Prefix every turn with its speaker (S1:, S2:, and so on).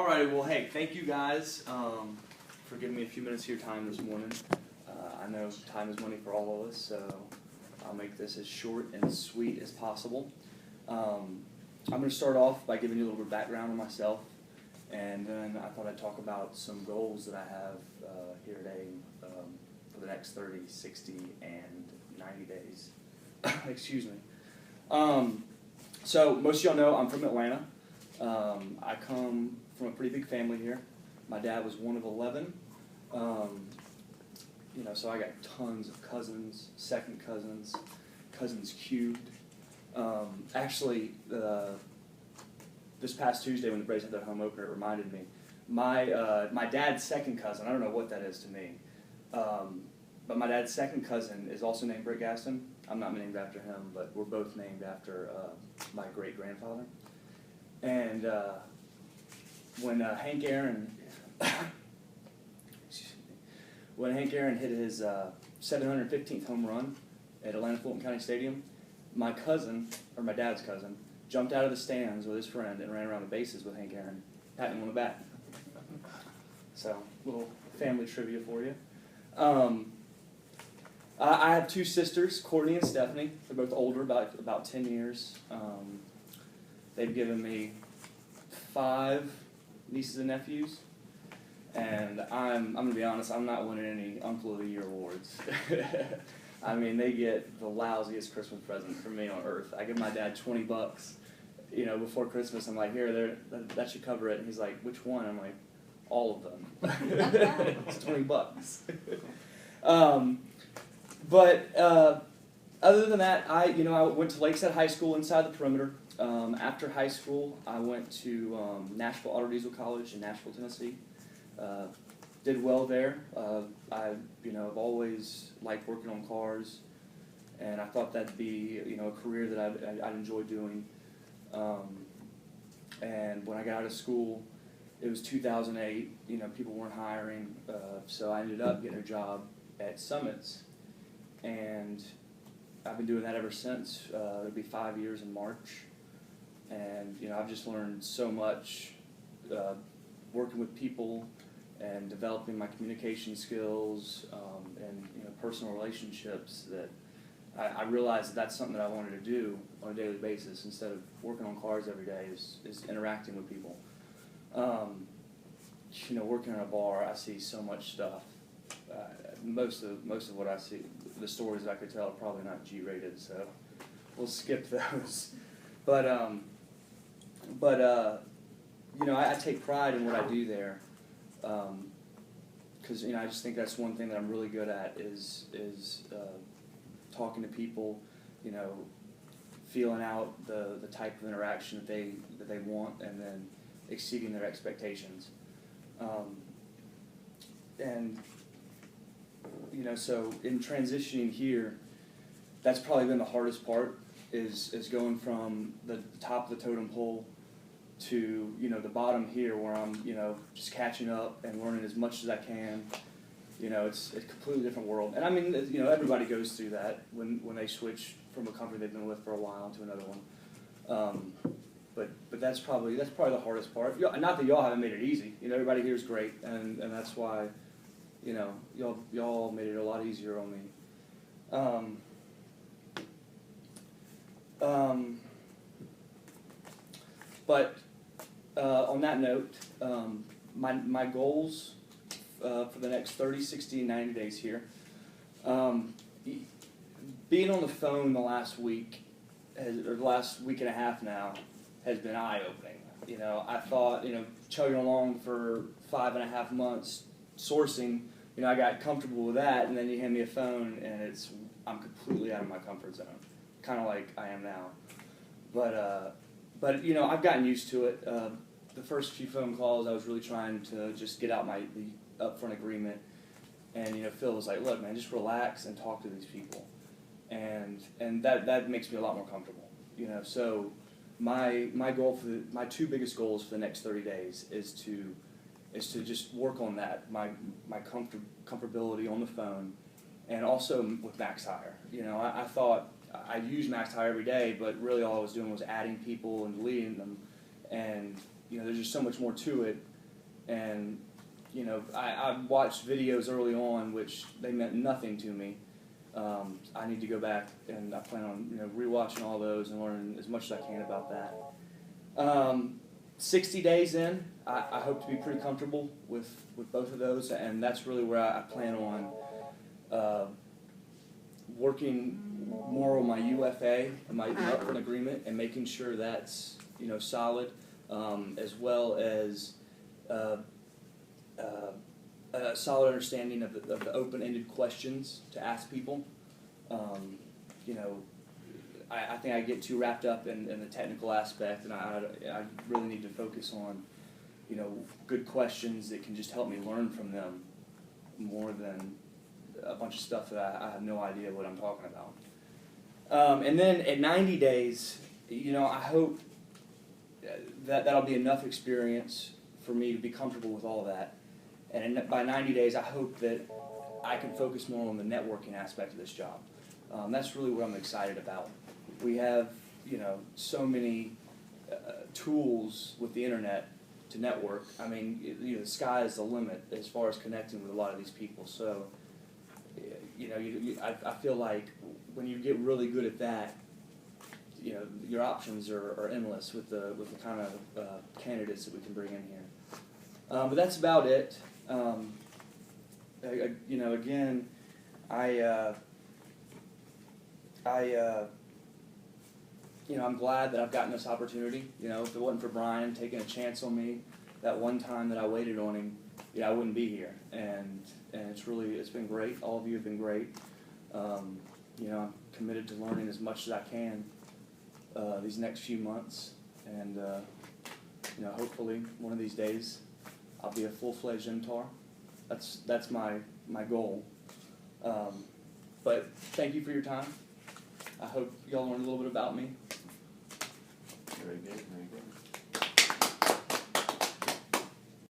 S1: Alrighty, well, hey, thank you guys for giving me a few minutes of your time this morning. I know time is money for all of us, so I'll make this as short and sweet as possible. I'm going to start off by giving you a little bit of background on myself, and then I thought I'd talk about some goals that I have here today for the next 30, 60, and 90 days. Excuse me. So most of y'all know I'm from Atlanta. I come from a pretty big family here. My dad was one of 11. So I got tons of cousins, second cousins, cousins cubed. Actually, this past Tuesday when the Braves had their home opener, it reminded me. My dad's second cousin, I don't know what that is to me, but my dad's second cousin is also named Britt Gaston. I'm not named after him, but we're both named after my great-grandfather. And when Hank Aaron hit his 715th home run at Atlanta Fulton County Stadium, my dad's cousin, jumped out of the stands with his friend and ran around the bases with Hank Aaron, patting him on the back. So, little family trivia for you. I have two sisters, Courtney and Stephanie. They're both older, about 10 years. They've given me 5 nieces and nephews, and I'm going to be honest, I'm not winning any Uncle of the Year awards. I mean, they get the lousiest Christmas present from me on earth. I give my dad $20, before Christmas. I'm like, here, that should cover it. And he's like, which one? I'm like, all of them. It's $20. But other than that, I went to Lakeside High School inside the perimeter. After high school, I went to Nashville Auto Diesel College in Nashville, Tennessee. Did well there. I've always liked working on cars, and I thought that'd be a career that I'd enjoy doing. And when I got out of school, it was 2008. People weren't hiring, so I ended up getting a job at Summits, and I've been doing that ever since. It'll be 5 years in March. And, I've just learned so much working with people and developing my communication skills and, personal relationships that I realized that's something that I wanted to do on a daily basis instead of working on cars every day is interacting with people. Working in a bar, I see so much stuff. Most of what I see, the stories I could tell are probably not G-rated, so we'll skip those. But I take pride in what I do there, because I just think that's one thing that I'm really good at is talking to people, feeling out the type of interaction that they want, and then exceeding their expectations. So in transitioning here, that's probably been the hardest part, is going from the top of the totem pole to the bottom here, where I'm just catching up and learning as much as I can. It's a completely different world, and I mean everybody goes through that when they switch from a company they've been with for a while to another one. But that's probably the hardest part. Not that y'all haven't made it easy. Everybody here is great, and that's why y'all made it a lot easier on me. But on that note, my goals for the next 30, 60, and 90 days here, being on the phone the last week, or the last week and a half now, has been eye-opening. I thought, chugging along for 5.5 months sourcing, I got comfortable with that, and then you hand me a phone, and I'm completely out of my comfort zone, kind of like I am now. But I've gotten used to it. The first few phone calls, I was really trying to just get out the upfront agreement, and Phil was like, "Look, man, just relax and talk to these people," and that makes me a lot more comfortable. So my goal my 2 biggest goals for the next 30 days is to just work on that, my comfortability on the phone, and also with MaxHire. I thought I used MaxHire every day, but really all I was doing was adding people and deleting them, and there's just so much more to it And you know, I watched videos early on which they meant nothing to me. I need to go back, and I plan on rewatching all those and learning as much as I can about that. 60 days in, I hope to be pretty comfortable with both of those, and that's really where I plan on working more on my UFA and my upfront agreement and making sure that's solid, as well as a solid understanding of the open-ended questions to ask people. I think I get too wrapped up in the technical aspect, and I really need to focus on good questions that can just help me learn from them more than a bunch of stuff that I have no idea what I'm talking about. And then at 90 days, I hope that'll be enough experience for me to be comfortable with all that. And by 90 days, I hope that I can focus more on the networking aspect of this job. That's really what I'm excited about. We have, so many tools with the internet to network. I mean, the sky is the limit as far as connecting with a lot of these people. So, I feel like when you get really good at that, your options are endless with the kind of candidates that we can bring in here. But that's about it. Again, I'm glad that I've gotten this opportunity. If it wasn't for Brian taking a chance on me that one time that I waited on him, I wouldn't be here. And it's been great. All of you have been great. I'm committed to learning as much as I can these next few months, and hopefully one of these days I'll be a full-fledged MTAR. That's my goal. But thank you for your time. I hope y'all learned a little bit about me.
S2: Very good, very good.